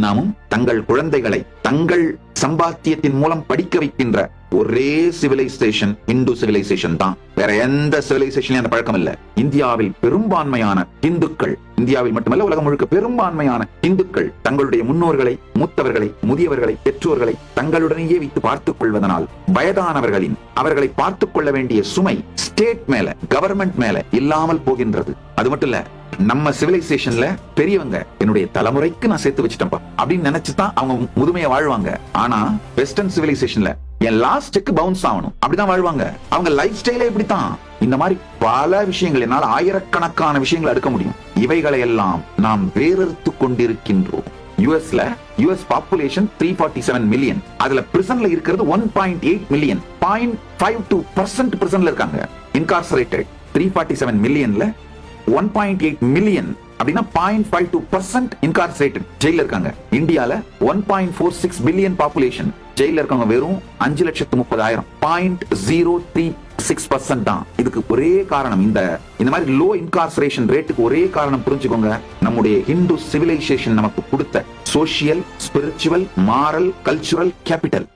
இன்னமும் தங்கள் குழந்தைகளை தங்கள் சம்பாத்தியத்தின் மூலம் படிக்க வைக்கின்ற ஒரே சிவிலைசேஷன் இந்து சிவிலைசேஷன் தான். வேற எந்த சிவிலைசேஷன்லயும் அந்த பழக்கம் இல்ல. இந்தியாவில் பெரும்பான்மையான இந்துக்கள், இந்தியாவில் மட்டுமல்ல உலகம் முழுக்க பெரும்பான்மையான இந்துக்கள் தங்களுடைய முன்னோர்களை, மூத்தவர்களை, முதியவர்களை, பெற்றோர்களை தங்களுடனேயே வைத்து பார்த்துக் கொள்வதனால் வயதானவர்களின் அவர்களை பார்த்துக் கொள்ள வேண்டிய சுமை ஸ்டேட் மேல, கவர்மெண்ட் மேல இல்லாமல் போகின்றது. அது மட்டும் இல்ல, நம்ம சிவிலைசேஷன்ல பெரியவங்க என்னுடைய தலைமுறைக்கு நான் சேர்த்து வச்சுட்டேன்ப்பா அப்படின்னு நினைச்சுதான் அவங்க முதுமையை வாழ்வாங்க. ஆனா வெஸ்டர்ன் சிவிலைசேஷன்ல என் லாஸ்ட்க்கு பவுன்ஸ் ஆகணும் அப்படிதான் வாழ்வாங்க. அவங்க லைஃப் ஸ்டைலே இப்படித்தான். இந்த மாதிரி பல விஷயங்கள், என்னால் ஆயிரக்கணக்கான விஷயங்கள் எடுக்க முடியும். இவைகளை எல்லாம் நாம் வேறறுத்து கொண்டிருக்கின்றோம். யுஎஸ்ல யுஎஸ் பாப்புலேஷன் 347 மில்லியன். அதுல பிரிசன்ல இருக்கிறது 1.8 மில்லியன். 0.52% பிரிசன்ல இருக்காங்க. இன்கார்சரேட்டட் 347 மில்லியன்ல 1.8 மில்லியன் அப்படின்னா 0.52% இன்கார்சரேட்டட் ஜெயில இருக்காங்க. இந்தியால 1.46 பில்லியன் பாப்புலேஷன். ஜெயில இருக்கவங்க வெறும் 5,30,000. 0.036% தான். இதுக்கு ஒரே காரணம் இந்த மாதிரி லோ இன்கார்சரேஷன் ரேட்டுக்கு ஒரே காரணம் புரிஞ்சுக்கோங்க, நம்முடைய இந்து சிவிலைசேஷன் நமக்கு கொடுத்த social, spiritual, moral, cultural capital.